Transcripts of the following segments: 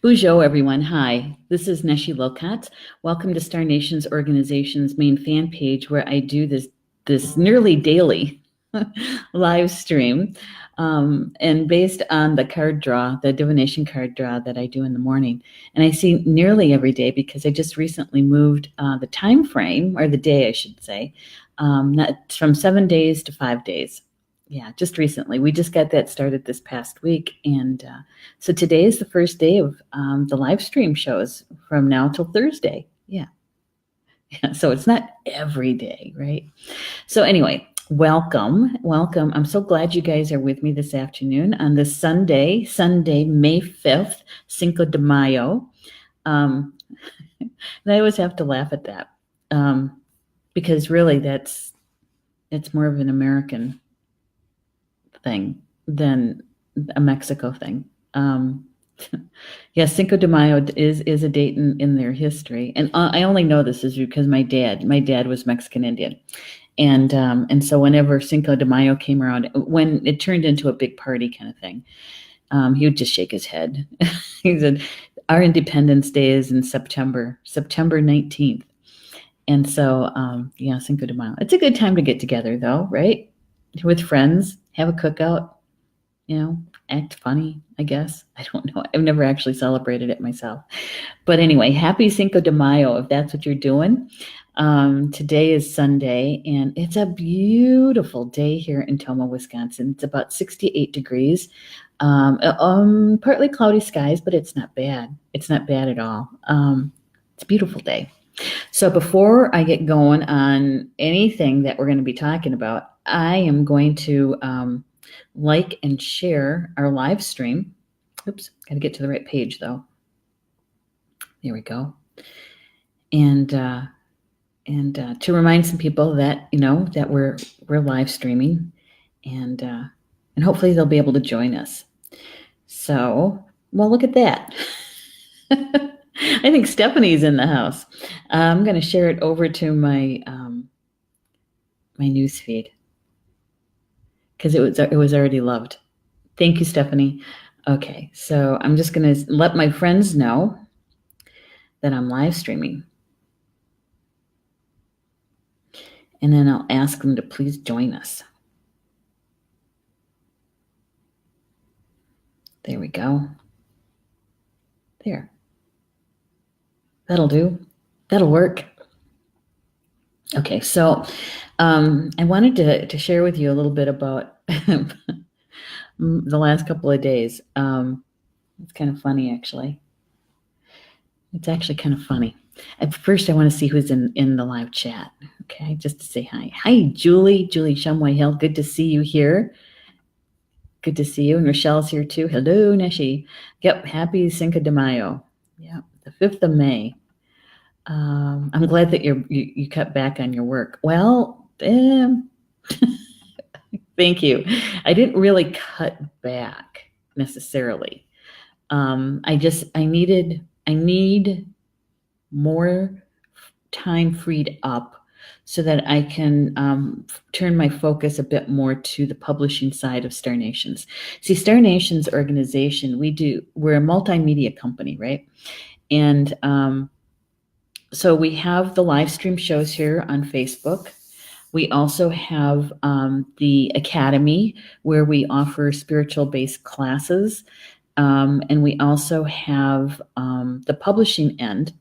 Bonjour, everyone. Hi, this is Neshi Lokotz. Welcome to Star Nations Organization's main fan page, where I do this nearly daily live stream, and based on the card draw, the divination card draw that I do in the morning. And I see nearly every day because I just recently moved the time frame, or the day, I should say, from 7 days to 5 days. Yeah, just recently. We just got that started this past week. And so today is the first day of the live stream shows from now till Thursday. Yeah. So it's not every day, right? So anyway, welcome. I'm so glad you guys are with me this afternoon on this Sunday, May 5th, Cinco de Mayo. And I always have to laugh at that because really it's more of an American thing than a Mexico thing. Yes, Cinco de Mayo is a date in their history, and I only know this is because my dad was Mexican Indian, and so whenever Cinco de Mayo came around, when it turned into a big party kind of thing, he would just shake his head. He said, "Our Independence Day is in September 19th," and so yeah, Cinco de Mayo. It's a good time to get together, though, right? With friends, have a cookout, act funny, I guess. I don't know. I've never actually celebrated it myself. But anyway, happy Cinco de Mayo if that's what you're doing. Today is Sunday, and it's a beautiful day here in Tomah, Wisconsin. It's about 68 degrees. Partly cloudy skies, but it's not bad. It's not bad at all. It's a beautiful day. So before I get going on anything that we're going to be talking about, I am going to like and share our live stream. Oops, got to get to the right page though. There we go. And to remind some people that that we're live streaming, and hopefully they'll be able to join us. So, well, look at that. I think Stephanie's in the house. I'm going to share it over to my my news feed because it was already loved. Thank you, Stephanie. Okay, so I'm just going to let my friends know that I'm live streaming, and then I'll ask them to please join us. There we go. There. That'll do. That'll work. Okay, so I wanted to share with you a little bit about the last couple of days. It's kind of funny, actually. It's actually kind of funny. At first, I want to see who's in the live chat. Okay, just to say hi. Hi, Julie Shumway Hill. Good to see you here. Good to see you. And Rochelle's here too. Hello, Neshi. Yep, happy Cinco de Mayo. Yep, the 5th of May. I'm glad that you cut back on your work. Well, thank you. I didn't really cut back necessarily. I need more time freed up so that I can turn my focus a bit more to the publishing side of Star Nations. See, Star Nations organization, we're a multimedia company, right? And so we have the live stream shows here on Facebook. We also have the Academy, where we offer spiritual-based classes. And we also have the publishing end,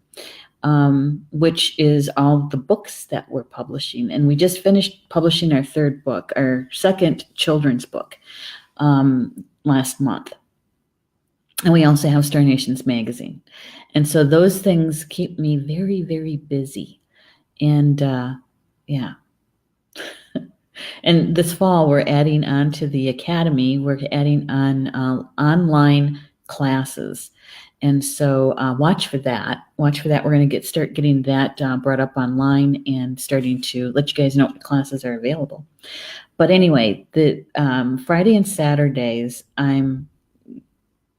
which is all the books that we're publishing. And we just finished publishing our third book, our second children's book, last month. And we also have Star Nations magazine. And so those things keep me very, very busy. And yeah. And this fall, we're adding on to the Academy. We're adding on online classes. And so watch for that. We're going to start getting that brought up online and starting to let you guys know what classes are available. But anyway, the Friday and Saturdays, I'm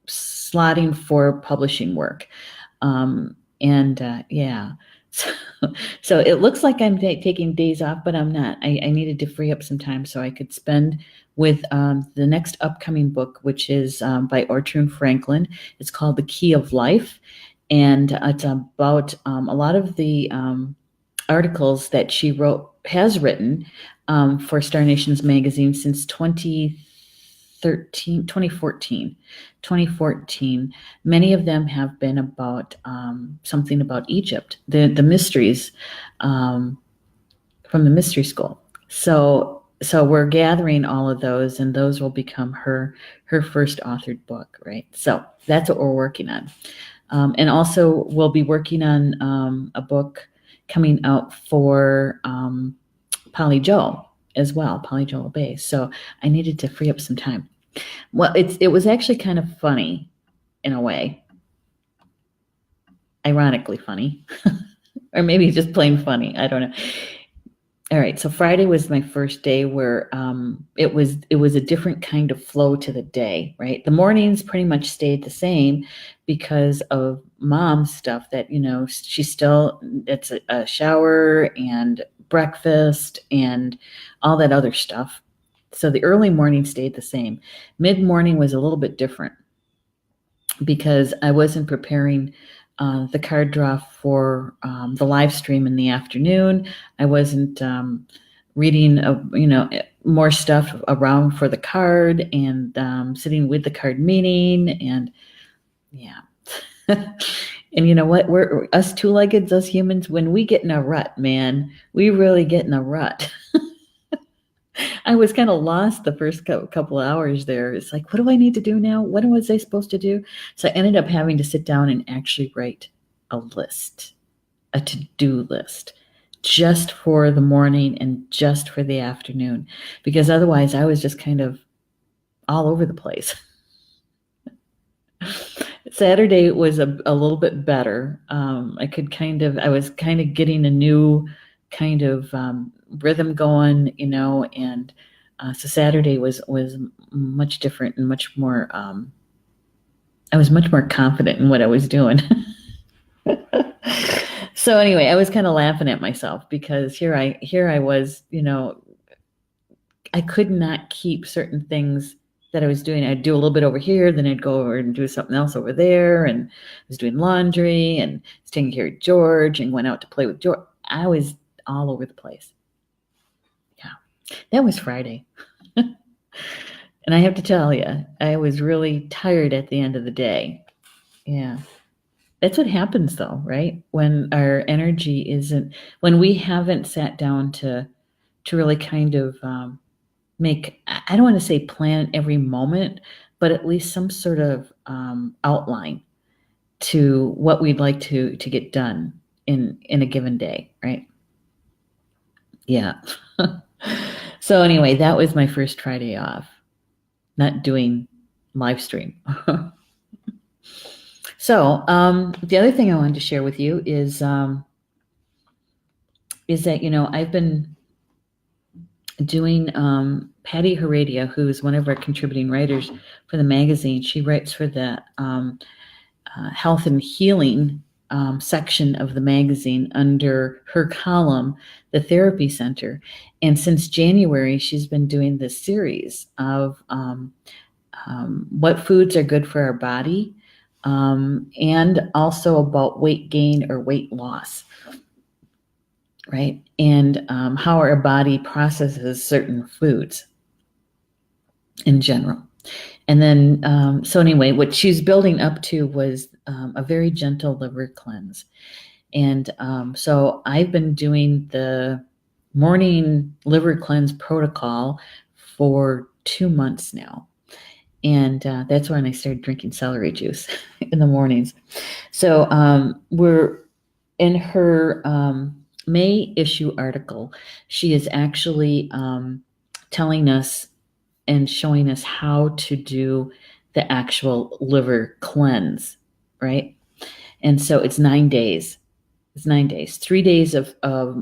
slotting for publishing work. Yeah. So it looks like I'm taking days off, but I'm not. I needed to free up some time so I could spend with the next upcoming book, which is by Ortune Franklin. It's called The Key of Life, and it's about a lot of the articles that she has written for Star Nations magazine since 2014. Many of them have been about something about Egypt, the mysteries from the mystery school. So we're gathering all of those, and those will become her first authored book, right? So that's what we're working on. And also we'll be working on a book coming out for Polly Joe as well, Polly Joe Bay. So I needed to free up some time. Well, it was actually kind of funny in a way, ironically funny, or maybe just plain funny. I don't know. All right, so Friday was my first day where it was a different kind of flow to the day, right? The mornings pretty much stayed the same because of Mom's stuff that, it's a shower and breakfast and all that other stuff. So the early morning stayed the same. Mid-morning was a little bit different because I wasn't preparing the card draw for the live stream in the afternoon. I wasn't reading, more stuff around for the card and sitting with the card meeting. And yeah. And you know what? We're us two-leggeds, us humans, when we get in a rut, man, we really get in a rut. I was kind of lost the first couple of hours there. It's like, what do I need to do now? What was I supposed to do? So I ended up having to sit down and actually write a list, a to-do list, just for the morning and just for the afternoon, because otherwise I was just kind of all over the place. Saturday was a little bit better. I was kind of getting a new kind of rhythm going, and so Saturday was much different and much more, I was much more confident in what I was doing. So anyway, I was kind of laughing at myself because here I was, I could not keep certain things that I was doing. I'd do a little bit over here, then I'd go over and do something else over there, and I was doing laundry and was taking care of George and went out to play with George. I was all over the place. Yeah, that was Friday. And I have to tell you, I was really tired at the end of the day. Yeah. That's what happens though, right? When our energy isn't, when we haven't sat down to really kind of make, I don't want to say plan every moment, but at least some sort of outline to what we'd like to get done in a given day, right? Yeah. So anyway, that was my first Friday off, not doing live stream. So the other thing I wanted to share with you is that, I've been doing Patty Heredia, who is one of our contributing writers for the magazine. She writes for the health and healing section of the magazine under her column, The Therapy Center. And since January, she's been doing this series of what foods are good for our body, and also about weight gain or weight loss, right? And how our body processes certain foods in general. And then, so anyway, what she's building up to was a very gentle liver cleanse. And so I've been doing the morning liver cleanse protocol for 2 months now. And that's when I started drinking celery juice in the mornings. So we're in her May issue article. She is actually telling us and showing us how to do the actual liver cleanse, right? And so it's 9 days. It's 9 days, 3 days of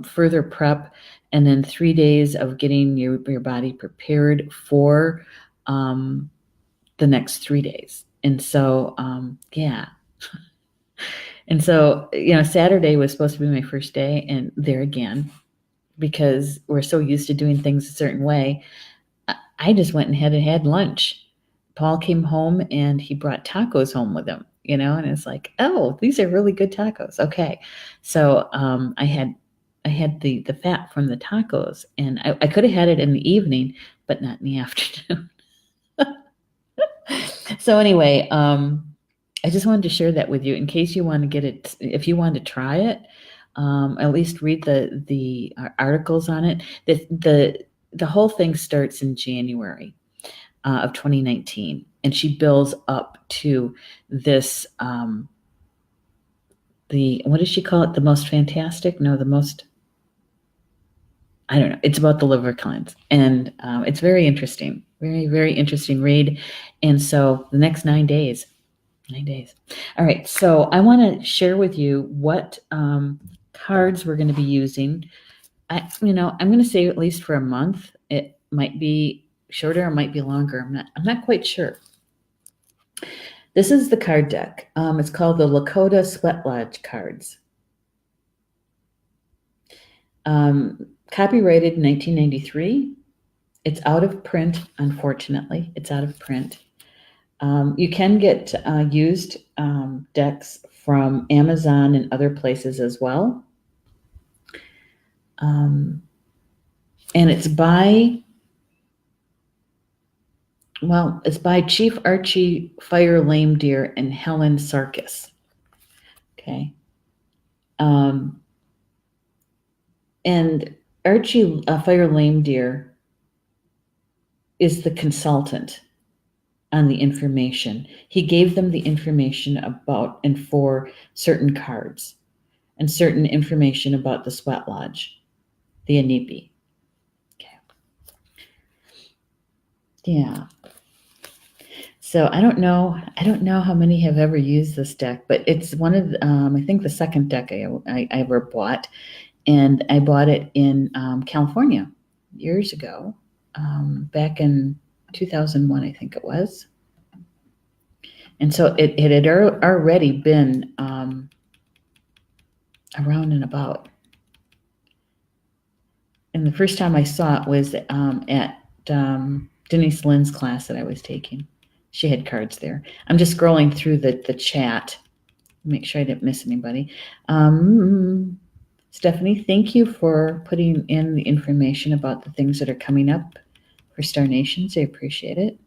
further prep, and then 3 days of getting your body prepared for the next 3 days. And so, yeah. And so, Saturday was supposed to be my first day, and there again, because we're so used to doing things a certain way, I just went and had lunch. Paul came home and he brought tacos home with him, and it's like, oh, these are really good tacos. Okay. So I had the fat from the tacos, and I could have had it in the evening, but not in the afternoon. So anyway, I just wanted to share that with you in case you want to get it, if you want to try it, at least read the articles on it. The whole thing starts in January of 2019, and she builds up to this. What does she call it? The most fantastic? No, the most. I don't know. It's about the liver cleanse, and it's very interesting. Very, very interesting read. And so the next 9 days. 9 days. All right. So I want to share with you what cards we're going to be using. I'm going to say at least for a month. It might be shorter, it might be longer. I'm not quite sure. This is the card deck. It's called the Lakota Sweat Lodge cards. Copyrighted in 1993. It's out of print, unfortunately. It's out of print. You can get used decks from Amazon and other places as well. And it's by Chief Archie Fire Lame Deer and Helen Sarkis. Okay. And Archie Fire Lame Deer is the consultant on the information. He gave them the information about and for certain cards and certain information about the Sweat Lodge, the Anipi. Okay. Yeah. So I don't know how many have ever used this deck, but it's one of I think the second deck I ever bought, and I bought it in California years ago, back in 2001, I think it was. And so it had already been around and about. And the first time I saw it was at Denise Lynn's class that I was taking. She had cards there. I'm just scrolling through the chat. Make sure I didn't miss anybody. Stephanie, thank you for putting in the information about the things that are coming up for Star Nations. I appreciate it.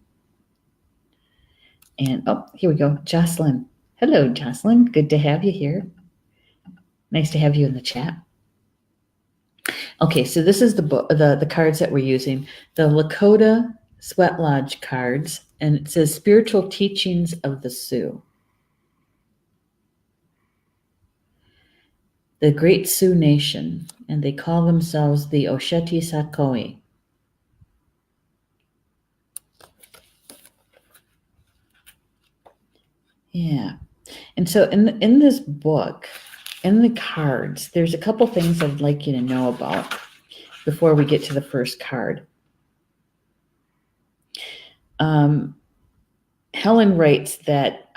And here we go. Jocelyn. Hello, Jocelyn. Good to have you here. Nice to have you in the chat. Okay, so this is the cards that we're using. The Lakota Sweat Lodge cards, and it says Spiritual Teachings of the Sioux. The Great Sioux Nation, and they call themselves the Osheti Sakoi. Yeah. And so in this book, in the cards, there's a couple things I'd like you to know about before we get to the first card. Helen writes that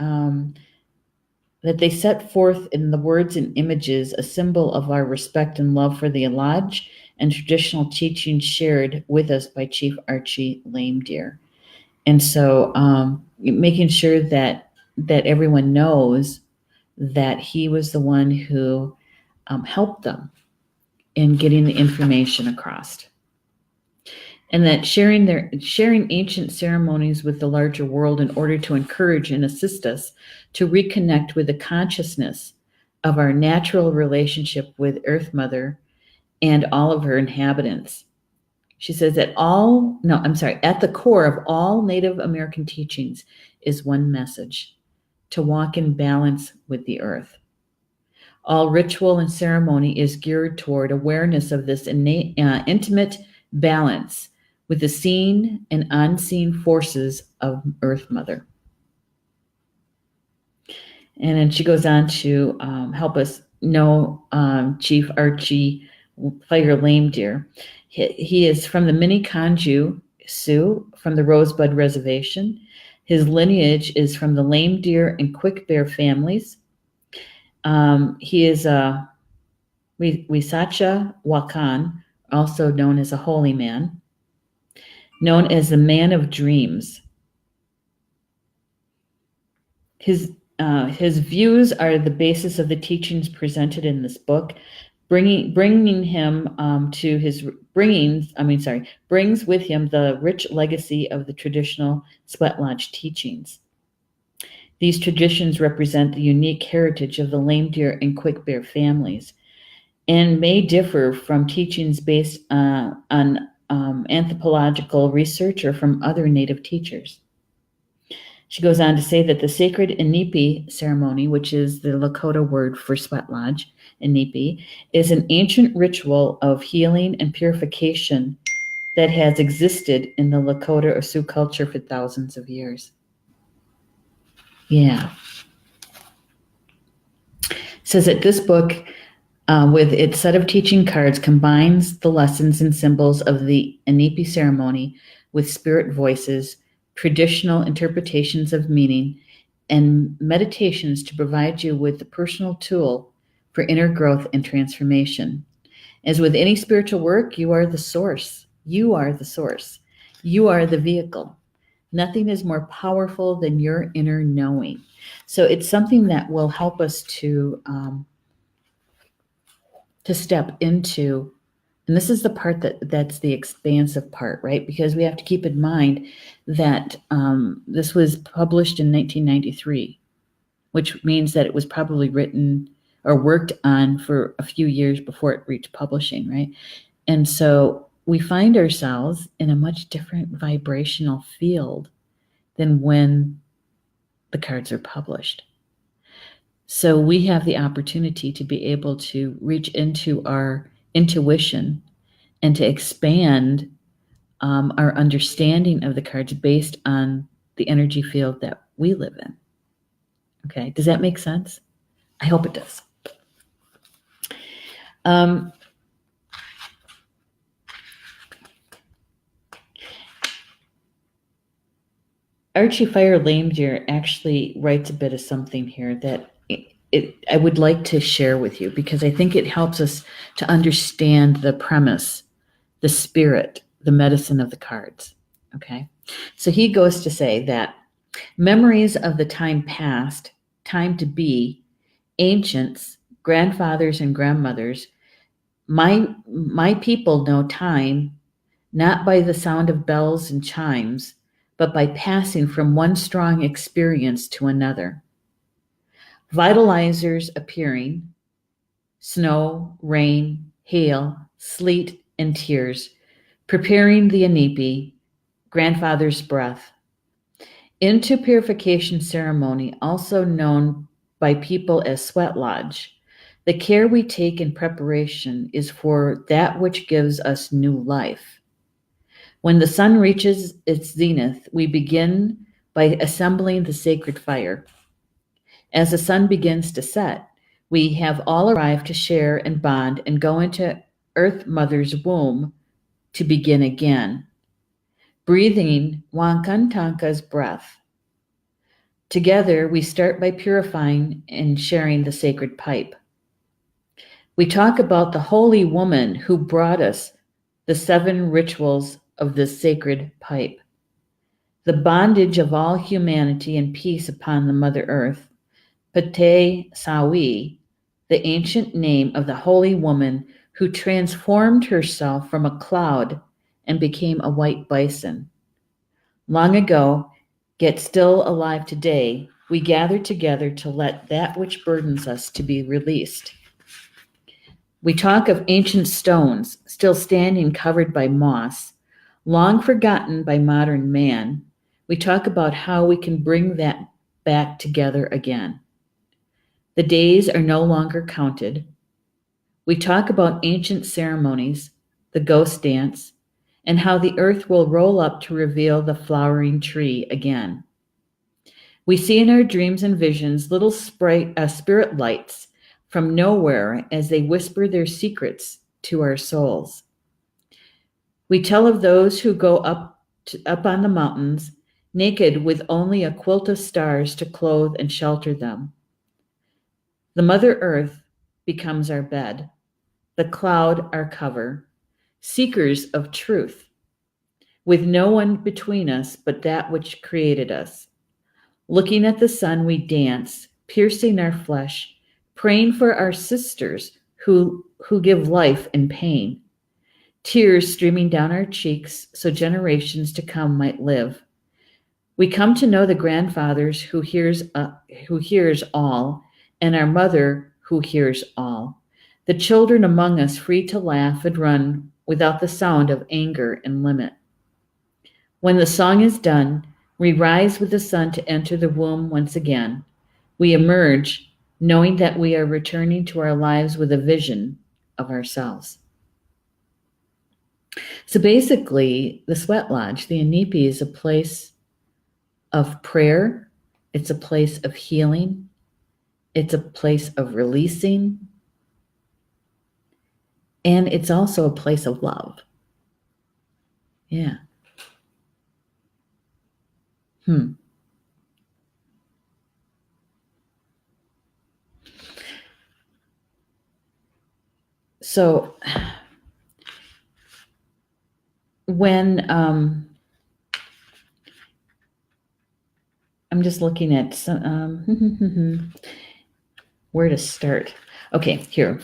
they set forth in the words and images a symbol of our respect and love for the lodge and traditional teachings shared with us by Chief Archie Lame Deer. And so making sure that everyone knows that he was the one who helped them in getting the information across. And that sharing ancient ceremonies with the larger world in order to encourage and assist us to reconnect with the consciousness of our natural relationship with Earth Mother and all of her inhabitants. She says at the core of all Native American teachings is one message: to walk in balance with the earth. All ritual and ceremony is geared toward awareness of this intimate balance with the seen and unseen forces of Earth Mother. And then she goes on to help us know Chief Archie Fire Lame Deer. He is from the Miniconjou Sioux from the Rosebud Reservation. His lineage is from the Lame Deer and Quick Bear families. He is a Wisacha Wakan, also known as a holy man. known as the Man of Dreams. His views are the basis of the teachings presented in this book, bringing him to his brings with him the rich legacy of the traditional Sweat Lodge teachings. These traditions represent the unique heritage of the Lame Deer and Quick Bear families, and may differ from teachings based on anthropological research or from other Native teachers. She goes on to say that the sacred Inipi ceremony, which is the Lakota word for sweat lodge, Inipi, is an ancient ritual of healing and purification that has existed in the Lakota or Sioux culture for thousands of years. Yeah. It says that this book, with its set of teaching cards, combines the lessons and symbols of the Inipi ceremony with spirit voices, traditional interpretations of meaning, and meditations to provide you with the personal tool for inner growth and transformation. As with any spiritual work, you are the source. You are the source. You are the vehicle. Nothing is more powerful than your inner knowing. So it's something that will help us to step into. And this is the part that's the expansive part, right? Because we have to keep in mind that this was published in 1993, which means that it was probably written or worked on for a few years before it reached publishing, right? And so we find ourselves in a much different vibrational field than when the cards are published. So we have the opportunity to be able to reach into our intuition and to expand our understanding of the cards based on the energy field that we live in. Okay, does that make sense? I hope it does. Archie Fire Lame Deer actually writes a bit of something here that I would like to share with you, because I think it helps us to understand the premise, the spirit, the medicine of the cards. Okay, so he goes to say that memories of the time past, time to be, ancients, grandfathers and grandmothers, my people know time not by the sound of bells and chimes, but by passing from one strong experience to another. Vitalizers appearing, snow, rain, hail, sleet, and tears, preparing the Inipi, grandfather's breath. Into purification ceremony, also known by people as sweat lodge, the care we take in preparation is for that which gives us new life. When the sun reaches its zenith, we begin by assembling the sacred fire. As the sun begins to set, we have all arrived to share and bond and go into Earth Mother's womb to begin again, breathing Wankantanka's breath. Together, we start by purifying and sharing the sacred pipe. We talk about the holy woman who brought us the 7 rituals of this sacred pipe, the bondage of all humanity and peace upon the Mother Earth, Pate Sawi, the ancient name of the holy woman who transformed herself from a cloud and became a white bison. Long ago, yet still alive today, we gather together to let that which burdens us to be released. We talk of ancient stones still standing covered by moss, long forgotten by modern man. We talk about how we can bring that back together again. The days are no longer counted. We talk about ancient ceremonies, the ghost dance, and how the earth will roll up to reveal the flowering tree again. We see in our dreams and visions little spirit lights from nowhere as they whisper their secrets to our souls. We tell of those who go up on the mountains, naked with only a quilt of stars to clothe and shelter them. The Mother Earth becomes our bed, the cloud our cover, seekers of truth. with no one between us but that which created us. Looking at the sun, we dance, piercing our flesh, praying for our sisters who give life and pain. Tears streaming down our cheeks so generations to come might live. We come to know the grandfathers who hears all, and our mother who hears all. The children among us free to laugh and run without the sound of anger and limit. When the song is done, we rise with the sun to enter the womb once again. We emerge knowing that we are returning to our lives with a vision of ourselves. So basically, the Sweat Lodge, the Inipi, is a place of prayer. It's a place of healing. It's a place of releasing. And it's also a place of love. Yeah. So when I'm just looking at some, where to start. Okay, here.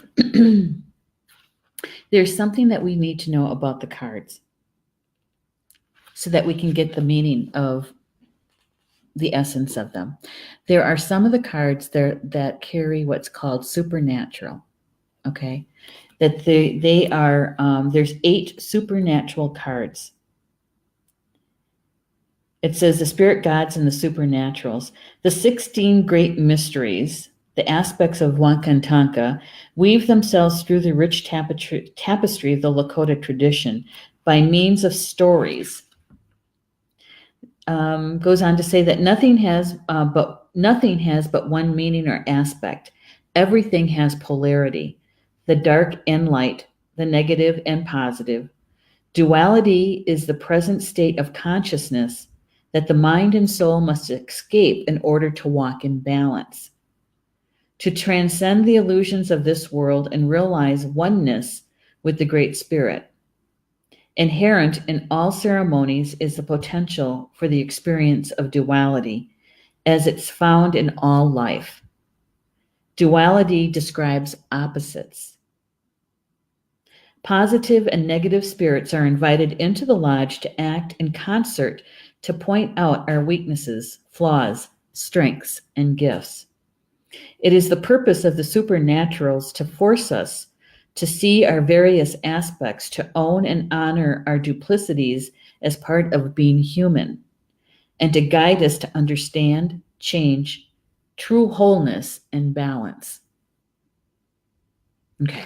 There's something that we need to know about the cards so that we can get the meaning of the essence of them. There are some of the cards there that carry what's called supernatural, okay? That they are, there's 8 supernatural cards. It says the spirit gods and the supernaturals, the 16 great mysteries, the aspects of Wankantanka, weave themselves through the rich tapestry of the Lakota tradition by means of stories. Goes on to say that nothing has but one meaning or aspect. Everything has polarity, the dark and light, the negative and positive. Duality is the present state of consciousness that the mind and soul must escape in order to walk in balance. To transcend the illusions of this world and realize oneness with the Great Spirit. Inherent in all ceremonies is the potential for the experience of duality, as it's found in all life. Duality describes opposites. Positive and negative spirits are invited into the lodge to act in concert to point out our weaknesses, flaws, strengths, and gifts. It is the purpose of the supernaturals to force us to see our various aspects, to own and honor our duplicities as part of being human, and to guide us to understand, change, true wholeness, and balance. Okay.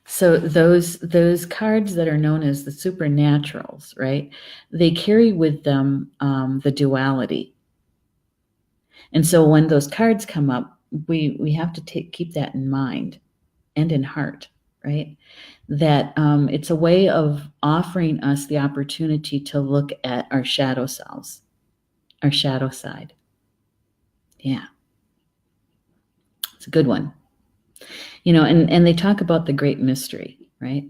So those cards that are known as the supernaturals, right? They carry with them the duality. And so when those cards come up, we have to keep that in mind and in heart, right? That it's a way of offering us the opportunity to look at our shadow selves, our shadow side. Yeah. It's a good one. You know, and they talk about the great mystery, right?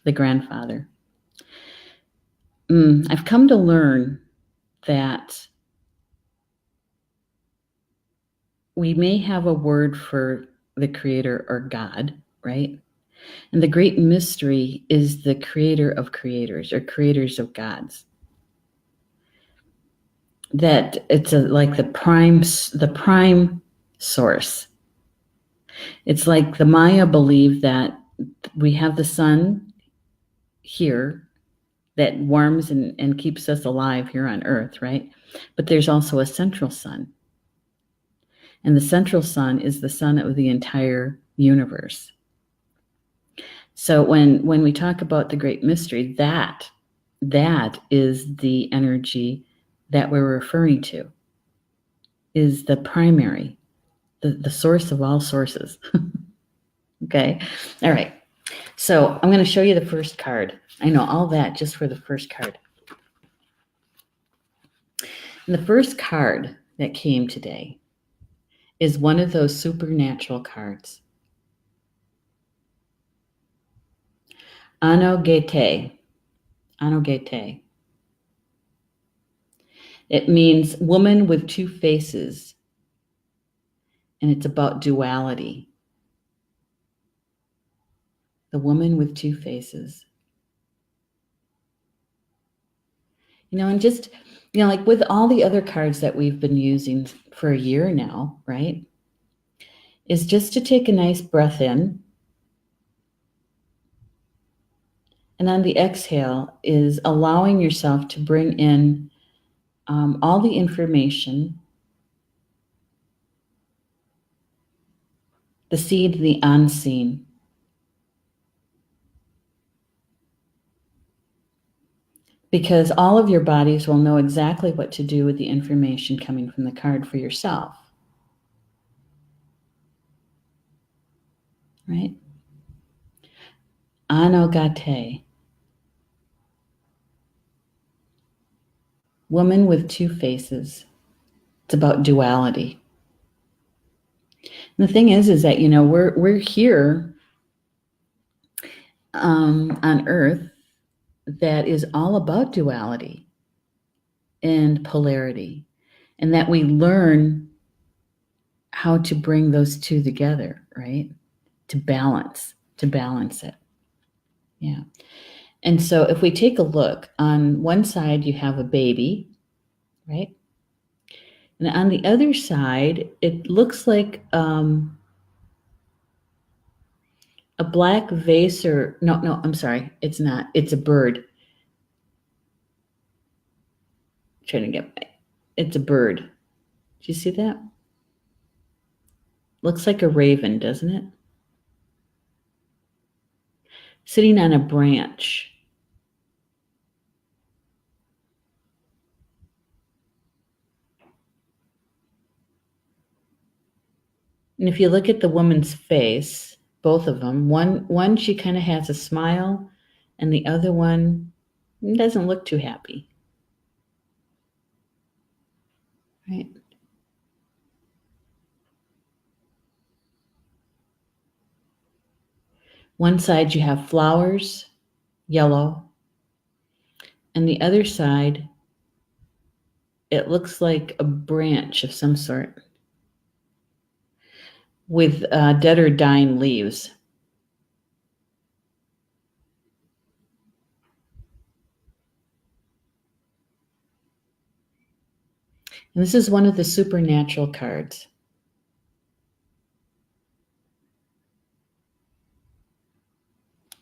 The grandfather. I've come to learn that we may have a word for the creator or God, right? And the great mystery is the creator of creators or creators of gods. That it's like the prime source. It's like the Maya believe that we have the sun here that warms and keeps us alive here on Earth, right? But there's also a central sun. And the central sun is the sun of the entire universe. So when we talk about the great mystery, that is the energy that we're referring to, is the primary, the source of all sources. Okay. All right. So I'm going to show you the first card. I know all that just for the first card. And the first card that came today is one of those supernatural cards. Anogete. Anogete. It means woman with two faces, and it's about duality. The woman with two faces. And just, like with all the other cards that we've been using for a year now, right? Is just to take a nice breath in. And on the exhale is allowing yourself to bring in all the information, the seen, the unseen. Because all of your bodies will know exactly what to do with the information coming from the card for yourself. Right? Anogete. Woman with two faces. It's about duality. And the thing is that, we're here on Earth that is all about duality and polarity, and that we learn how to bring those two together, right? To balance it. Yeah. And so if we take a look, on one side you have a baby, right? And on the other side, it looks like a black vase, or no, I'm sorry, it's not. It's a bird. It's a bird. Do you see that? Looks like a raven, doesn't it? Sitting on a branch. And if you look at the woman's face, both of them, one she kind of has a smile, and the other one doesn't look too happy. Right? One side you have flowers, yellow, and the other side, it looks like a branch of some sort with dead or dying leaves. And this is one of the supernatural cards.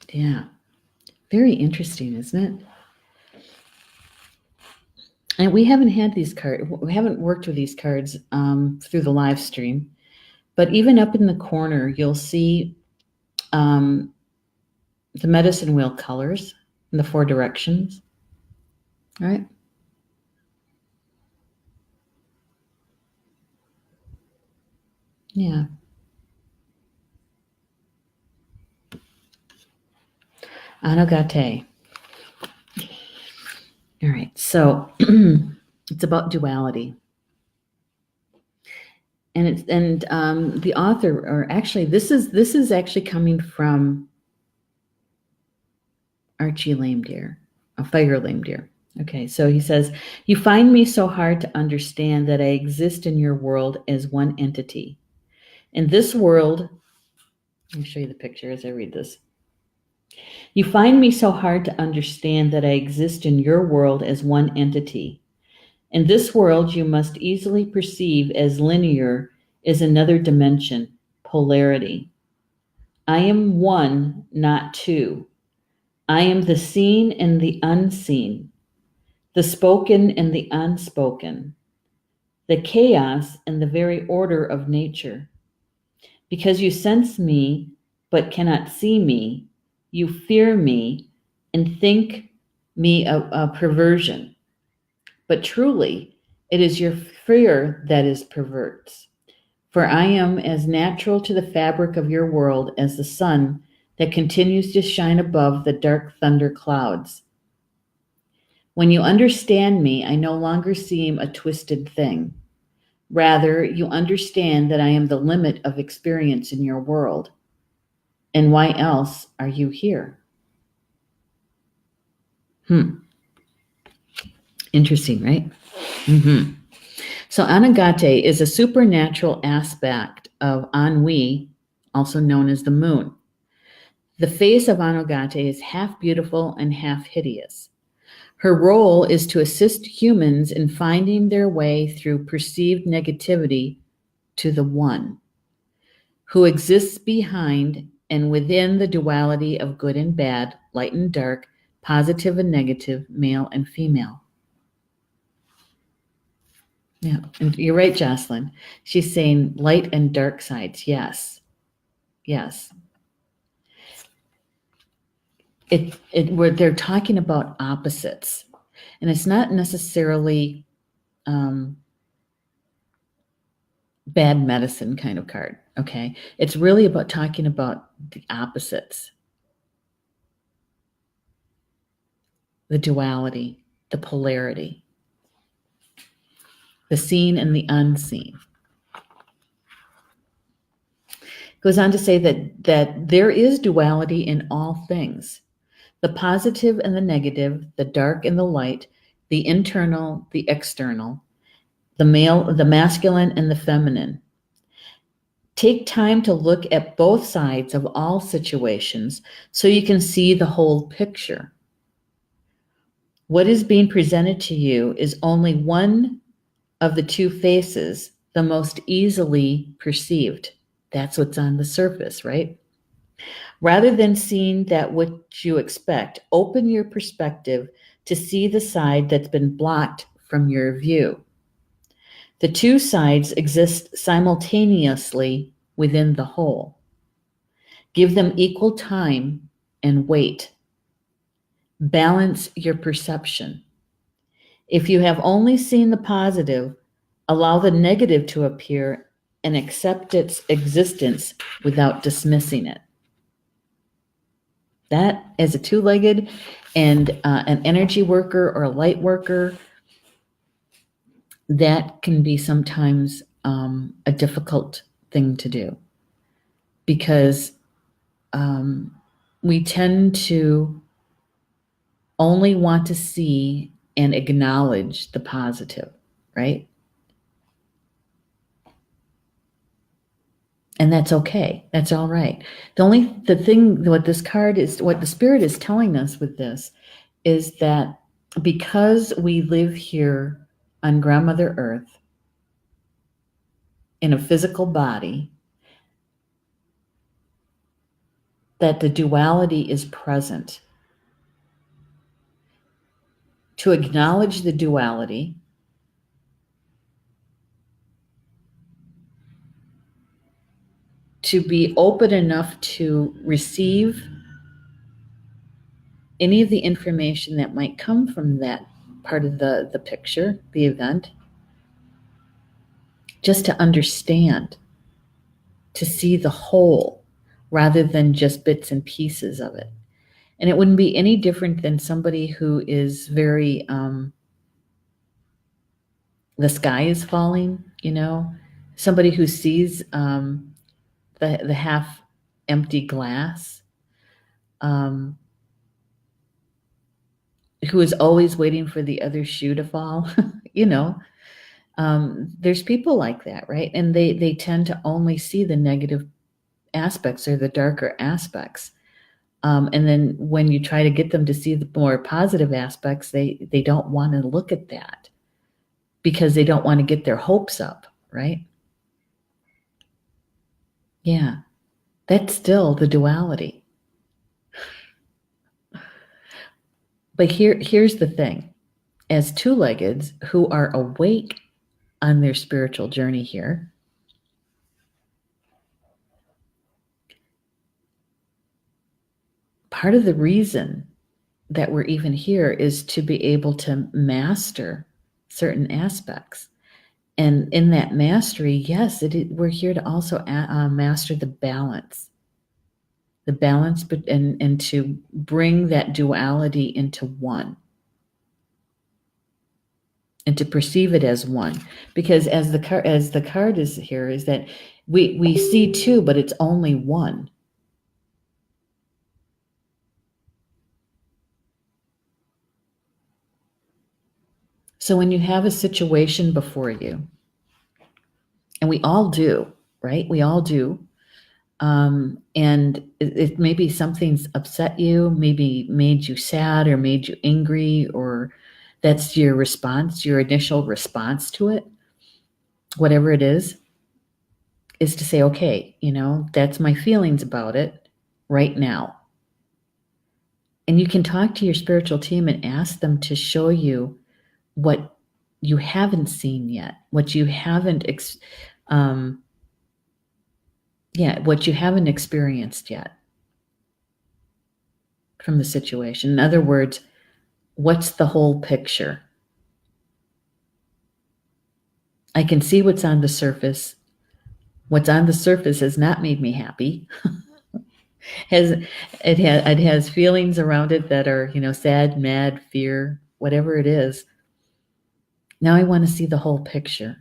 Yeah. Very interesting, isn't it? And we haven't had these cards, we haven't worked with these cards through the live stream, but even up in the corner, you'll see the medicine wheel colors in the 4 directions, right? Yeah. Anogete. All right, so it's about duality. And the author, or actually, this is actually coming from Archie Lame Deer, a Fire Lame Deer. Okay, so he says, "You find me so hard to understand that I exist in your world as one entity. In this world," let me show you the picture as I read this. "You find me so hard to understand that I exist in your world as one entity. In this world, you must easily perceive as linear is another dimension, polarity. I am one, not two. I am the seen and the unseen, the spoken and the unspoken, the chaos and the very order of nature. Because you sense me but cannot see me, you fear me and think me a perversion. But truly, it is your fear that is perverts. For I am as natural to the fabric of your world as the sun that continues to shine above the dark thunder clouds. When you understand me, I no longer seem a twisted thing. Rather, you understand that I am the limit of experience in your world. And why else are you here?" Interesting, right? Mm-hmm. So Anogete is a supernatural aspect of Ennui, also known as the moon. The face of Anogete is half beautiful and half hideous. Her role is to assist humans in finding their way through perceived negativity to the One, who exists behind and within the duality of good and bad, light and dark, positive and negative, male and female. Yeah, and you're right, Jocelyn. She's saying light and dark sides. Yes, yes. Where they're talking about opposites, and it's not necessarily bad medicine kind of card. Okay, it's really about talking about the opposites, the duality, the polarity, the seen and the unseen. Goes on to say that there is duality in all things, the positive and the negative, the dark and the light, the internal, the external, the male, the masculine and the feminine. Take time to look at both sides of all situations so you can see the whole picture. What is being presented to you is only one of the two faces, the most easily perceived. That's what's on the surface, right? Rather than seeing that what you expect, open your perspective to see the side that's been blocked from your view. The two sides exist simultaneously within the whole. Give them equal time and weight. Balance your perception. If you have only seen the positive, allow the negative to appear and accept its existence without dismissing it. That, as a two-legged and an energy worker or a light worker, that can be sometimes a difficult thing to do, because we tend to only want to see and acknowledge the positive, right? And that's okay. That's all right. The thing, what this card is, what the spirit is telling us with this is that because we live here on Grandmother Earth in a physical body, that the duality is present. To acknowledge the duality, to be open enough to receive any of the information that might come from that part of the picture, the event, just to understand, to see the whole rather than just bits and pieces of it. And it wouldn't be any different than somebody who is very, the sky is falling, somebody who sees the half empty glass, who is always waiting for the other shoe to fall, there's people like that, right? And they tend to only see the negative aspects or the darker aspects. And then when you try to get them to see the more positive aspects, they don't want to look at that because they don't want to get their hopes up, right? Yeah, that's still the duality. But here's the thing. As two-leggeds who are awake on their spiritual journey here, part of the reason that we're even here is to be able to master certain aspects. And in that mastery, yes, we're here to also master the balance, and to bring that duality into one, and to perceive it as one. Because as the card is here, is that we see two, but it's only one. So when you have a situation before you, and we all do, right? We all do. And it maybe something's upset you, maybe made you sad or made you angry, or that's your response, your initial response to it, whatever it is to say, okay, that's my feelings about it right now. And you can talk to your spiritual team and ask them to show you what you haven't seen yet, what you haven't what you haven't experienced yet from the situation. In other words, what's the whole picture? I can see what's on the surface. What's on the surface has not made me happy. It has feelings around it that are, sad, mad, fear, whatever it is. Now I want to see the whole picture.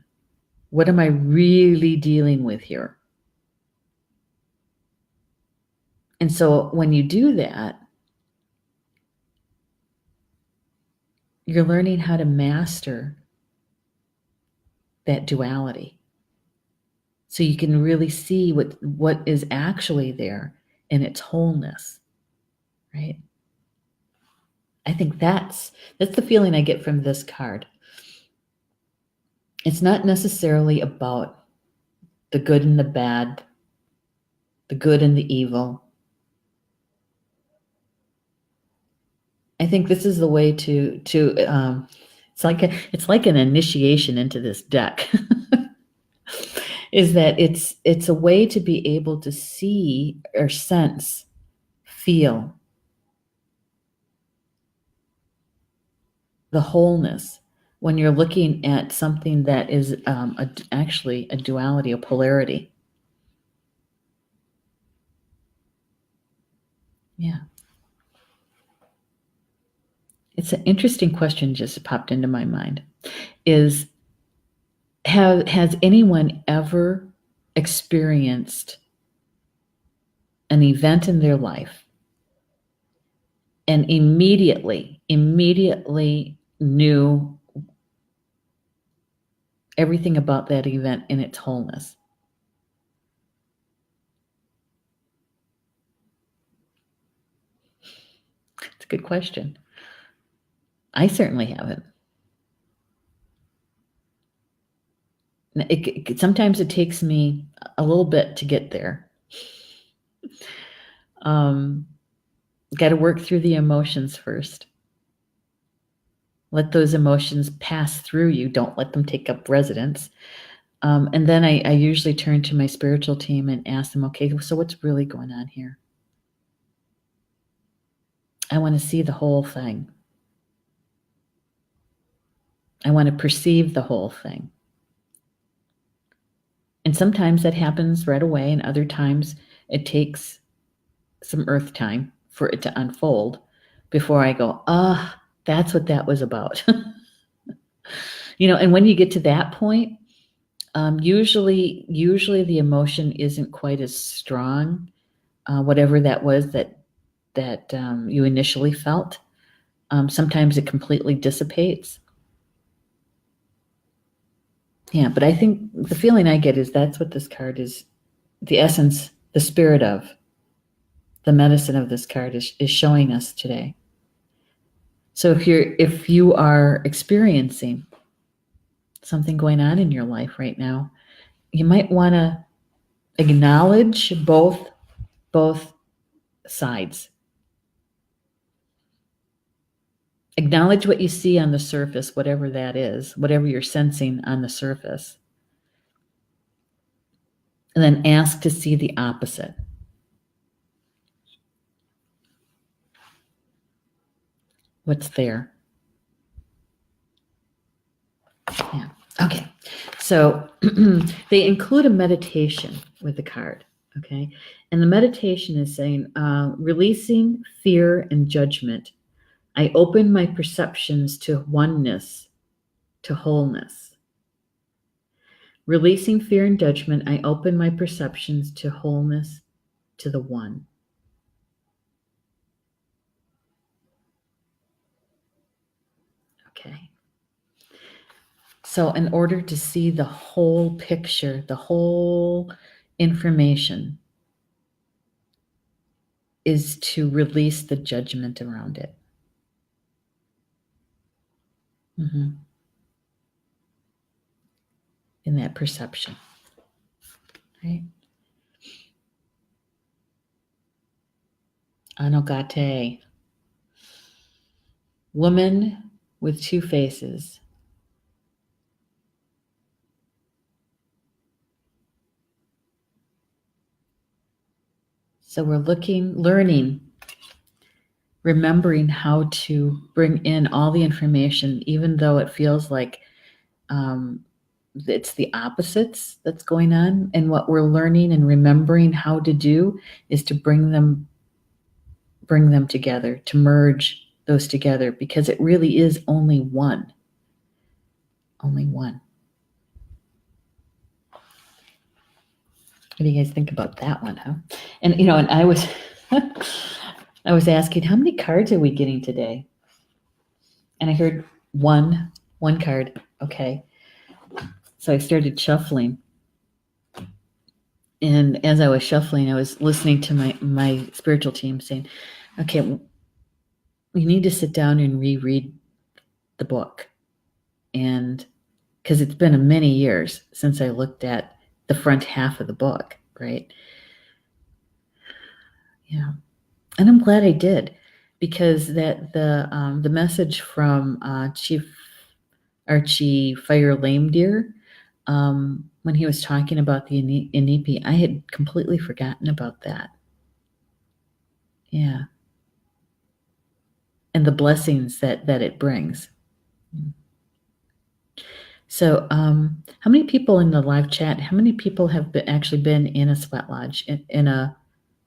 What am I really dealing with here? And so when you do that, you're learning how to master that duality. So you can really see what is actually there in its wholeness, right? I think that's the feeling I get from this card. It's not necessarily about the good and the bad, the good and the evil. I think this is the way to it's like an initiation into this deck. Is that it's a way to be able to see or sense, feel the wholeness when you're looking at something that is actually a duality, a polarity. Yeah. It's an interesting question just popped into my mind. Has anyone ever experienced an event in their life and immediately knew everything about that event in its wholeness? It's a good question. I certainly haven't. Sometimes it takes me a little bit to get there. Got to work through the emotions first. Let those emotions pass through you. Don't let them take up residence. And then I usually turn to my spiritual team and ask them, okay, so what's really going on here? I want to see the whole thing. I want to perceive the whole thing. And sometimes that happens right away, and other times it takes some earth time for it to unfold before I go, that's what that was about. And when you get to that point, usually the emotion isn't quite as strong, whatever that was that you initially felt. Sometimes it completely dissipates. Yeah, but I think the feeling I get is that's what this card is, the essence, the spirit of, the medicine of this card is showing us today. So if you are experiencing something going on in your life right now, you might want to acknowledge both sides. Acknowledge what you see on the surface, whatever that is, whatever you're sensing on the surface. And then ask to see the opposite. What's there? Yeah. Okay. So they include a meditation with the card. Okay. And the meditation is saying, releasing fear and judgment, I open my perceptions to oneness, to wholeness. Releasing fear and judgment, I open my perceptions to wholeness, to the one. Okay. So in order to see the whole picture, the whole information, is to release the judgment around it. In that perception, right? Anogete, woman with two faces. So we're learning, remembering how to bring in all the information, even though it feels like it's the opposites that's going on. And what we're learning and remembering how to do is to bring them together, to merge those together, because it really is only one. Only one. What do you guys think about that one, huh? And and I was I was asking, how many cards are we getting today? And I heard one card. Okay. So I started shuffling. And as I was shuffling, I was listening to my spiritual team saying, okay, we need to sit down and reread the book. And because it's been many years since I looked at the front half of the book, right? Yeah. And I'm glad I did, because the message from Chief Archie Fire Lame Deer, when he was talking about the Inipi, I had completely forgotten about that. Yeah. And the blessings that it brings. So, how many people in the live chat, how many people have actually been in a sweat lodge, in a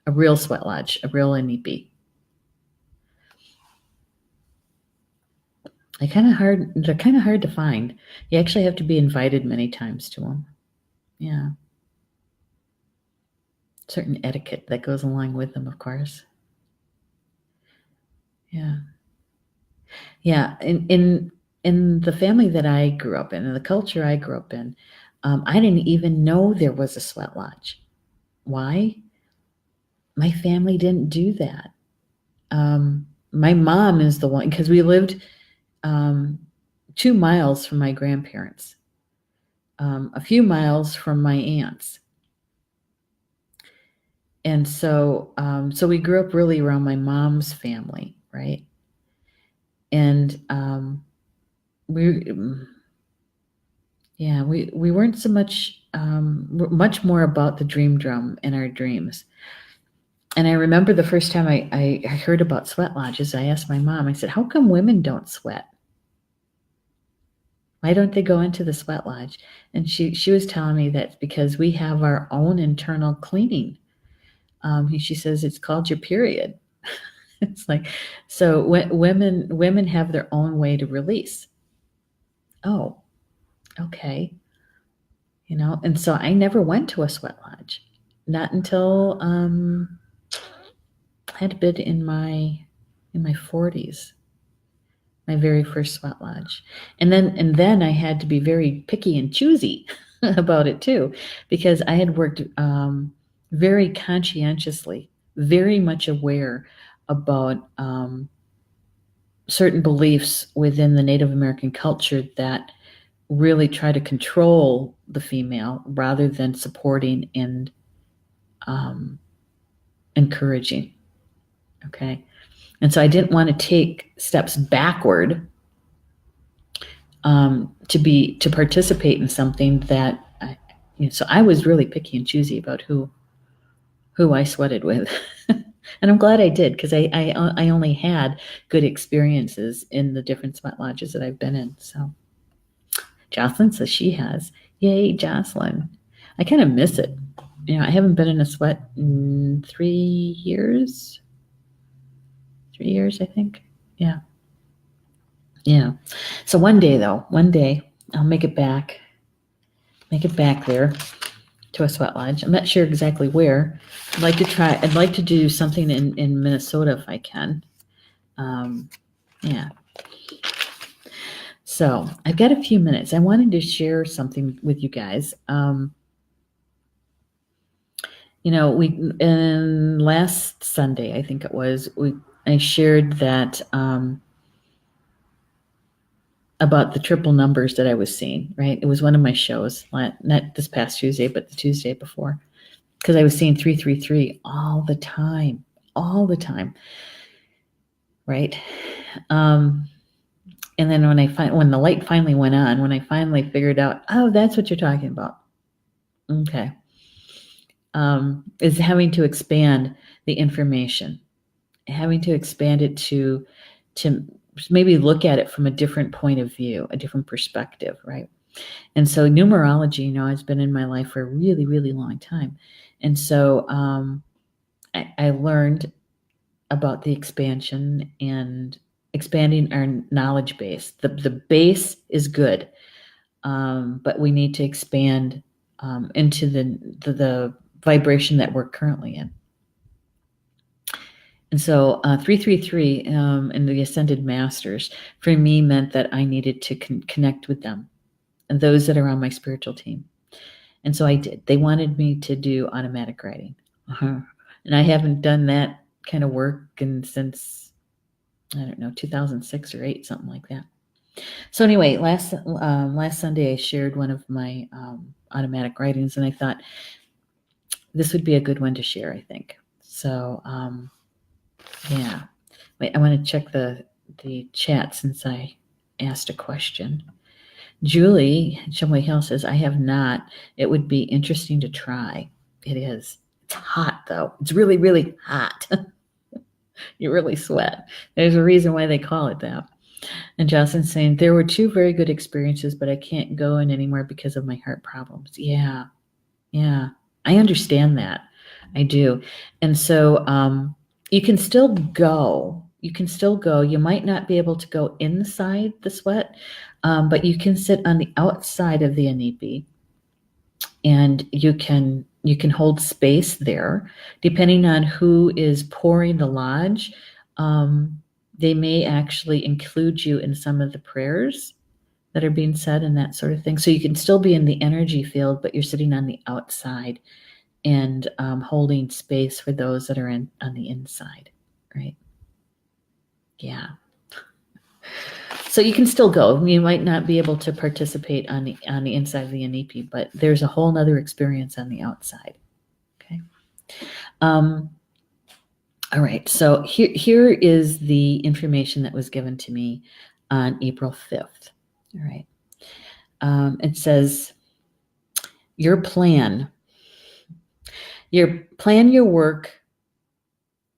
real sweat lodge, a real Inipi? They're kind of hard to find. You actually have to be invited many times to them. Yeah. Certain etiquette that goes along with them, of course. Yeah. Yeah. In the family that I grew up in, and the culture I grew up in, I didn't even know there was a sweat lodge. Why? My family didn't do that. My mom is the one, because we lived 2 miles from my grandparents, a few miles from my aunts. And so we grew up really around my mom's family, right? And we weren't so much more about the dream drum in our dreams. And I remember the first time I heard about sweat lodges, I asked my mom, I said, how come women don't sweat? Why don't they go into the sweat lodge? And she was telling me that's because we have our own internal cleaning. She says it's called your period. It's like, so women have their own way to release. Oh, okay. And so I never went to a sweat lodge, not until I had been in my 40s, my very first sweat lodge. And then I had to be very picky and choosy about it too, because I had worked very conscientiously, very much aware about certain beliefs within the Native American culture that really try to control the female rather than supporting and encouraging. Okay. And so I didn't want to take steps backward to participate in something that so I was really picky and choosy about who I sweated with. And I'm glad I did, because I only had good experiences in the different sweat lodges that I've been in. So Jocelyn says she has. Yay, Jocelyn. I kind of miss it. I haven't been in a sweat in 3 years. 3 years, I think. Yeah. Yeah. So one day I'll make it back there to a sweat lodge. I'm not sure exactly where. I'd like to do something in Minnesota if I can. Yeah. So I've got a few minutes. I wanted to share something with you guys. Last Sunday, I think it was, I shared that about the triple numbers that I was seeing, right? It was one of my shows, not this past Tuesday, but the Tuesday before, because I was seeing 333 all the time, right? And then when the light finally went on, when I finally figured out, oh, that's what you're talking about. Okay. Is having to expand the information, having to expand it to maybe look at it from a different point of view, a different perspective, right? And so numerology, has been in my life for a really, really long time. And so I learned about the expansion and expanding our knowledge base. The base is good, but we need to expand into the vibration that we're currently in. And so 333 and the Ascended Masters for me meant that I needed to connect with them and those that are on my spiritual team. And so I did. They wanted me to do automatic writing. And I haven't done that kind of work since, 2006 or 8, something like that. So anyway, last Sunday I shared one of my automatic writings, and I thought this would be a good one to share, I think. So yeah. Wait, I want to check the chat since I asked a question. Julie Shumway Hill says, I have not. It would be interesting to try. It is. It's hot, though. It's really, really hot. You really sweat. There's a reason why they call it that. And Jocelyn's saying, there were 2 very good experiences, but I can't go in anymore because of my heart problems. Yeah. I understand that. I do. And so you can still go. You might not be able to go inside the sweat, but you can sit on the outside of the inipi, and you can hold space there. Depending on who is pouring the lodge, they may actually include you in some of the prayers that are being said and that sort of thing. So you can still be in the energy field, but you're sitting on the outside and holding space for those that are on the inside, right? Yeah. So you can still go. You might not be able to participate on the inside of the inipi, but there's a whole nother experience on the outside. Okay. All right. So here is the information that was given to me on April 5th. All right. It says, your plan, your work,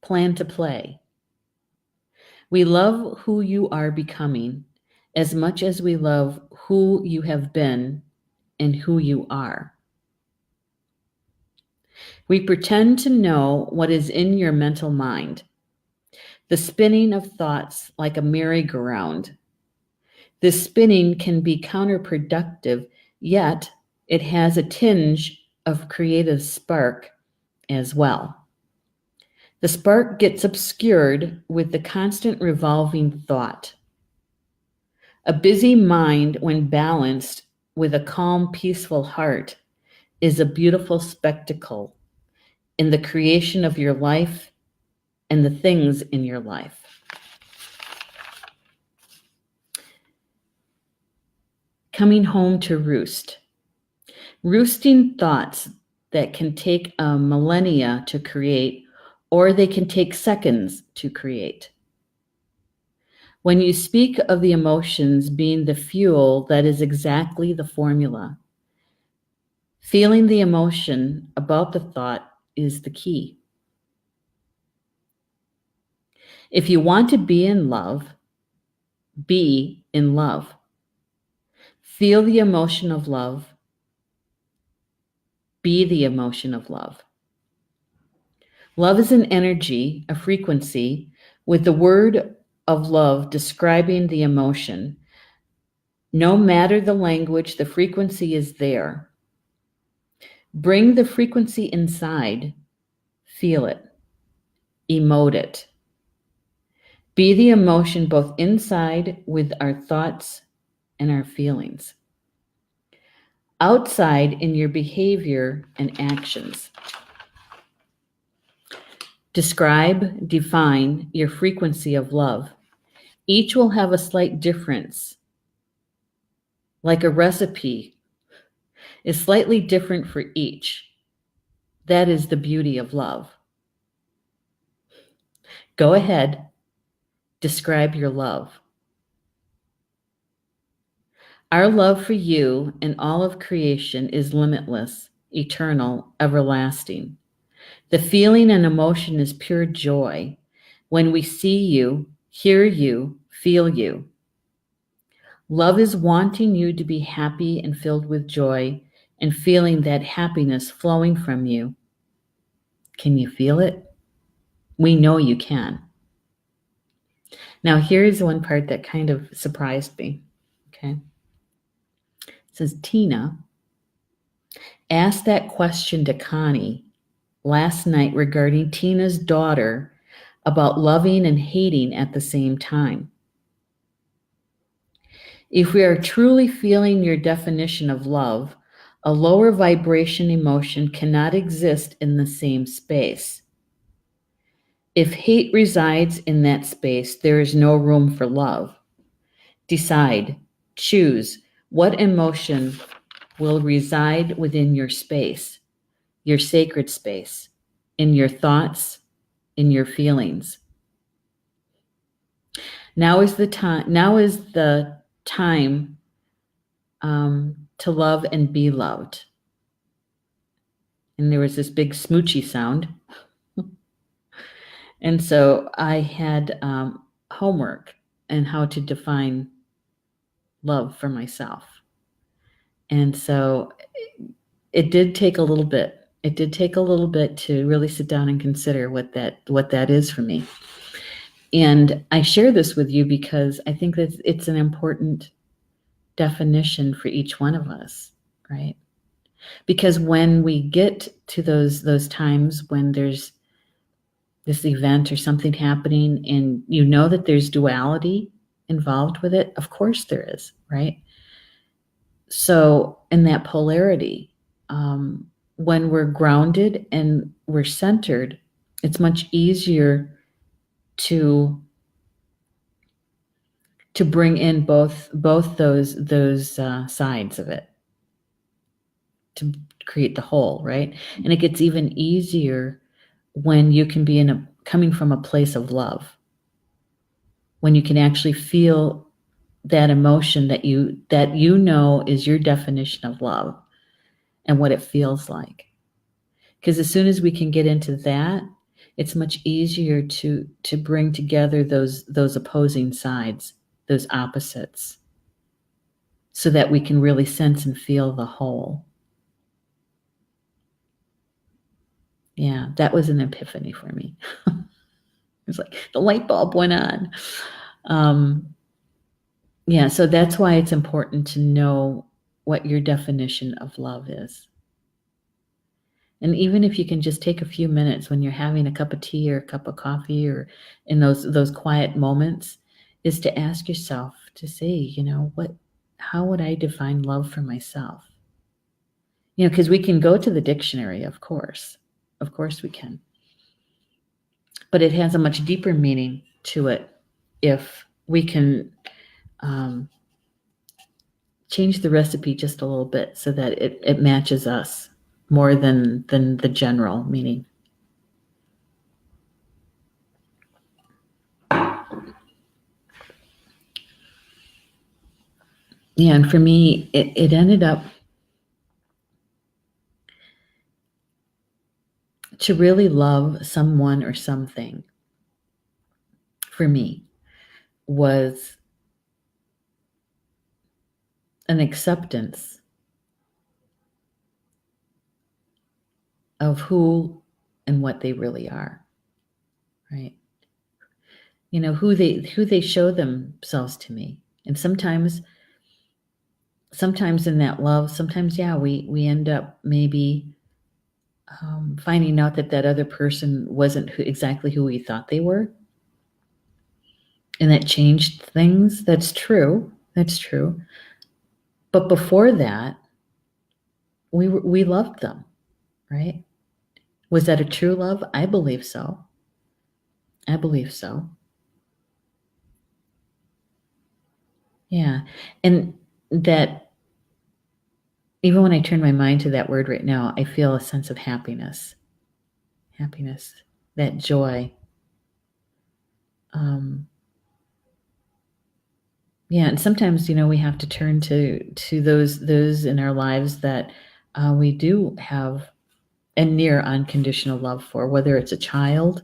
plan to play. We love who you are becoming as much as we love who you have been and who you are. We pretend to know what is in your mental mind, the spinning of thoughts like a merry-go-round. This spinning can be counterproductive, yet it has a tinge of creative spark as well. The spark gets obscured with the constant revolving thought. A busy mind, when balanced with a calm, peaceful heart, is a beautiful spectacle in the creation of your life and the things in your life. Coming home to roost. Roosting thoughts that can take a millennia to create, or they can take seconds to create. When you speak of the emotions being the fuel, that is exactly the formula. Feeling the emotion about the thought is the key. If you want to be in love, be in love. Feel the emotion of love. Be the emotion of love. Love is an energy, a frequency, with the word of love describing the emotion. No matter the language, the frequency is there. Bring the frequency inside. Feel it. Emote it. Be the emotion both inside with our thoughts and our feelings. Outside in your behavior and actions. Describe, define your frequency of love. Each will have a slight difference. Like a recipe is slightly different for each. That is the beauty of love. Go ahead, describe your love. Our love for you and all of creation is limitless, eternal, everlasting. The feeling and emotion is pure joy when we see you, hear you, feel you. Love is wanting you to be happy and filled with joy and feeling that happiness flowing from you. Can you feel it? We know you can. Now, here's one part that kind of surprised me. Okay. It says, Tina asked that question to Connie last night regarding Tina's daughter about loving and hating at the same time. If we are truly feeling your definition of love, a lower vibration emotion cannot exist in the same space. If hate resides in that space, there is no room for love. Decide, choose what emotion will reside within your space, your sacred space, in your thoughts, in your feelings. Now is the time to love and be loved. And there was this big smoochy sound. And so I had homework and how to define love for myself. And so it did take a little bit. It did take a little bit to really sit down and consider what that is for me. And I share this with you because I think that it's an important definition for each one of us, right? Because when we get to those times when there's this event or something happening and you know that there's duality involved with it, of course there is, right? So in that polarity, when we're grounded and we're centered, it's much easier to bring in both those sides of it to create the whole, right? And it gets even easier when you can be coming from a place of love, when you can actually feel that emotion that you know is your definition of love and what it feels like. Because as soon as we can get into that, it's much easier to bring together those opposing sides, those opposites, so that we can really sense and feel the whole. Yeah, that was an epiphany for me. It's like the light bulb went on. Yeah, so that's why it's important to know what your definition of love is. And even if you can just take a few minutes when you're having a cup of tea or a cup of coffee or in those quiet moments, is to ask yourself to say, how would I define love for myself? Because we can go to the dictionary, of course. Of course we can. But it has a much deeper meaning to it if we can change the recipe just a little bit so that it matches us more than the general meaning. Yeah, and for me, it ended up to really love someone or something, for me, was an acceptance of who and what they really are, right? Who they show themselves to me. And sometimes in that love, sometimes, we end up maybe finding out that other person wasn't exactly who we thought they were. And that changed things. That's true. But before that, we loved them, right? Was that a true love? I believe so. I believe so. Yeah. And that even when I turn my mind to that word right now, I feel a sense of happiness. Happiness, that joy. Um, yeah, and sometimes we have to turn to those in our lives that we do have a near unconditional love for, whether it's a child,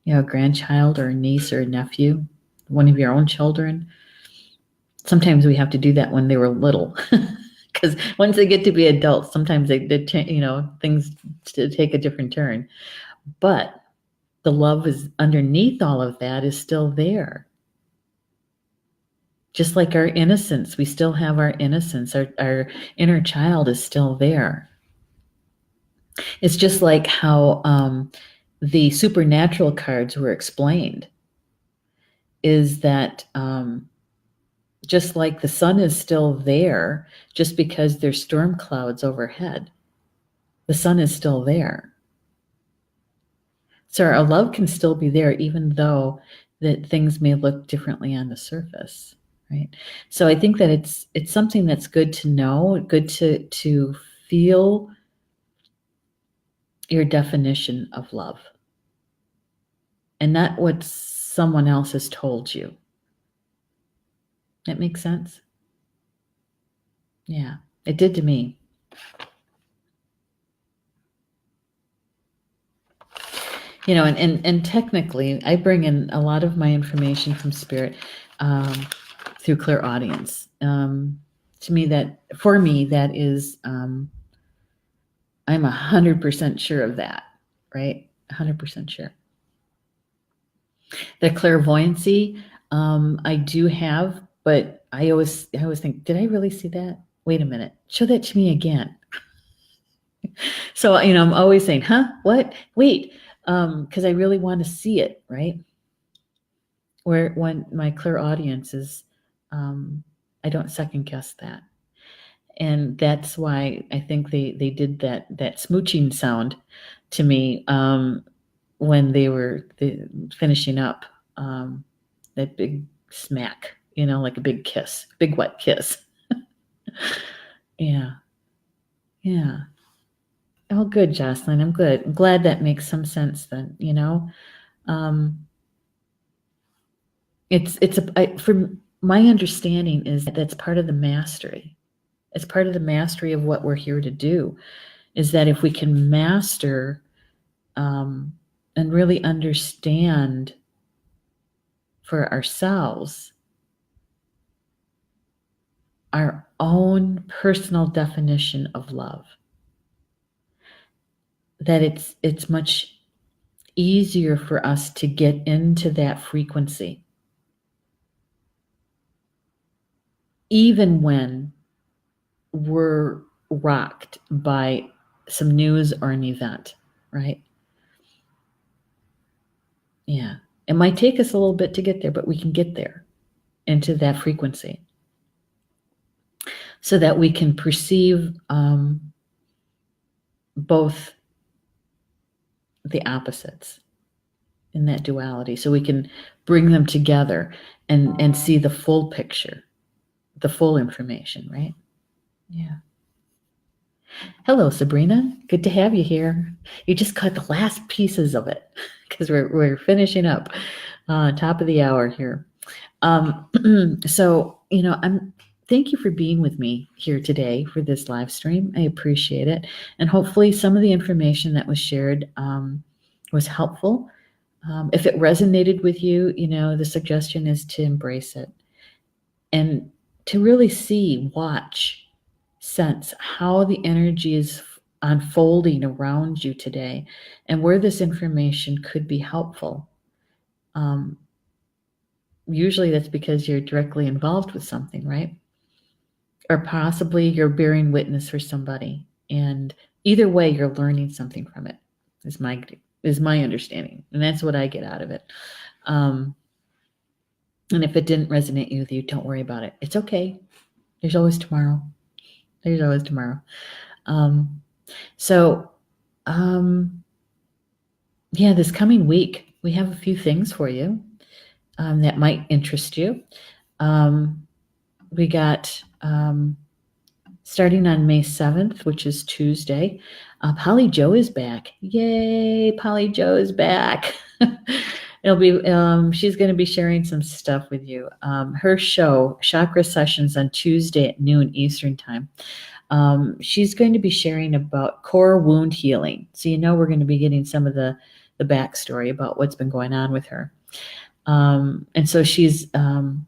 a grandchild, or a niece or a nephew, one of your own children. Sometimes we have to do that when they were little, because once they get to be adults, sometimes things to take a different turn. But the love is underneath all of that is still there. Just like our innocence, we still have our innocence. Our inner child is still there. It's just like how the supernatural cards were explained, is that just like the sun is still there, just because there's storm clouds overhead, the sun is still there. So our love can still be there, even though that things may look differently on the surface, right? So I think that it's something that's good to know, good to feel your definition of love, and not what someone else has told you. That makes sense? Yeah, it did to me. And technically, I bring in a lot of my information from spirit through clairaudience. For me, that is, I'm 100% sure of that, right? 100% sure. The clairvoyancy, I do have, but I always think, did I really see that? Wait a minute, show that to me again. So I'm always saying, huh, what? Wait, because I really want to see it, right? When my clairaudience is, I don't second guess that. And that's why I think they did that smooching sound to me when they were finishing up, that big smack, like a big kiss, big wet kiss. Yeah. Yeah. Oh, good, Jocelyn. I'm good. I'm glad that makes some sense then, Um, from my understanding is that's part of the mastery. It's part of the mastery of what we're here to do, is that if we can master and really understand for ourselves our own personal definition of love, that it's much easier for us to get into that frequency, even when we're rocked by some news or an event, right? Yeah. It might take us a little bit to get there, but we can get there into that frequency so that we can perceive both the opposites in that duality, so we can bring them together and see the full picture, the full information, right? Yeah. Hello, Sabrina. Good to have you here. You just caught the last pieces of it because we're finishing up, top of the hour here. So thank you for being with me here today for this live stream. I appreciate it, and hopefully some of the information that was shared was helpful. If it resonated with you, the suggestion is to embrace it and to really see, watch, sense how the energy is unfolding around you today and where this information could be helpful. Usually that's because you're directly involved with something, right? Or possibly you're bearing witness for somebody. And either way, you're learning something from it, is my understanding. And that's what I get out of it. And if it didn't resonate with you, don't worry about it. It's okay. There's always tomorrow. There's always tomorrow. Um, so, yeah, this coming week, we have a few things for you that might interest you. We got starting on May 7th, which is Tuesday, Polly Joe is back. Yay, Polly Joe is back. It'll be she's going to be sharing some stuff with you. Her show, Chakra Sessions, on Tuesday at noon Eastern Time. She's going to be sharing about core wound healing. So we're going to be getting some of the backstory about what's been going on with her. And so she's saying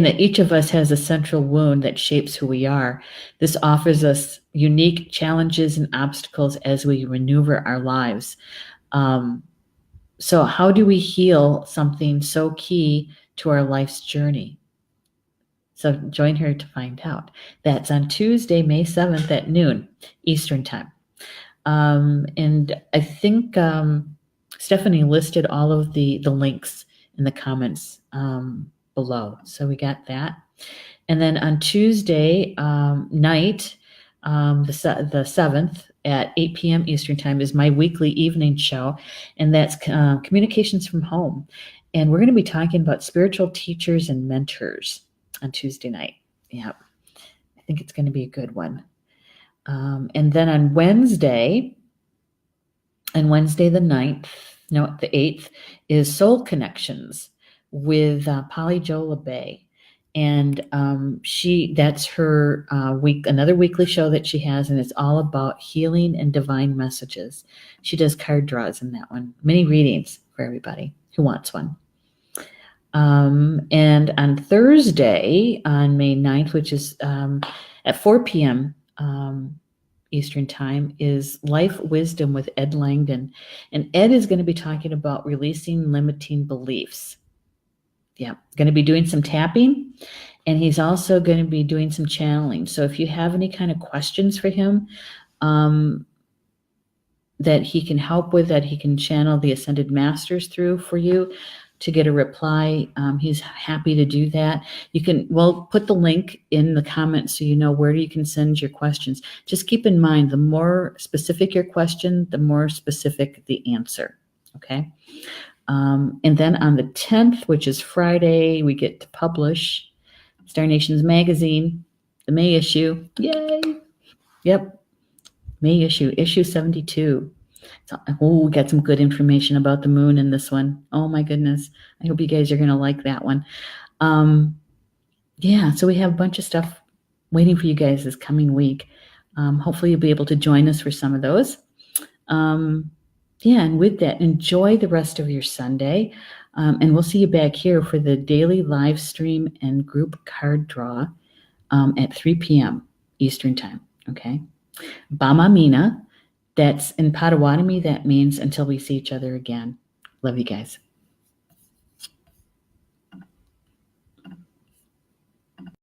that each of us has a central wound that shapes who we are. This offers us unique challenges and obstacles as we maneuver our lives. So how do we heal something so key to our life's journey? So join her to find out. That's on Tuesday, May 7th at noon Eastern Time. And I think Stephanie listed all of the links in the comments below. So we got that. And then on Tuesday night, the 7th at 8 p.m. Eastern Time is my weekly evening show, and that's Communications from Home. And we're going to be talking about spiritual teachers and mentors on Tuesday night. Yeah, I think it's going to be a good one. And then on Wednesday the 8th, is Soul Connections with Polly Jo LeBay. And that's her another weekly show that she has, and it's all about healing and divine messages. She does card draws in that one, mini readings for everybody who wants one. And on Thursday, on May 9th, which is at 4 p.m. Eastern Time, is Life Wisdom with Ed Langdon. And Ed is going to be talking about releasing limiting beliefs. Yeah, going to be doing some tapping, and he's also going to be doing some channeling. So if you have any kind of questions for him that he can help with, that he can channel the Ascended Masters through for you to get a reply, he's happy to do that. We'll put the link in the comments so you know where you can send your questions. Just keep in mind, the more specific your question, the more specific the answer, okay? And then on the 10th, which is Friday, we get to publish Star Nations Magazine, the May issue. Yay! Yep, May issue 72. We got some good information about the moon in this one. Oh my goodness. I hope you guys are going to like that one. Yeah, so we have a bunch of stuff waiting for you guys this coming week. Hopefully you'll be able to join us for some of those. Yeah, and with that, enjoy the rest of your Sunday. And we'll see you back here for the daily live stream and group card draw at 3 p.m. Eastern Time. Okay. Bamamina. That's in Potawatomi. That means until we see each other again. Love you guys.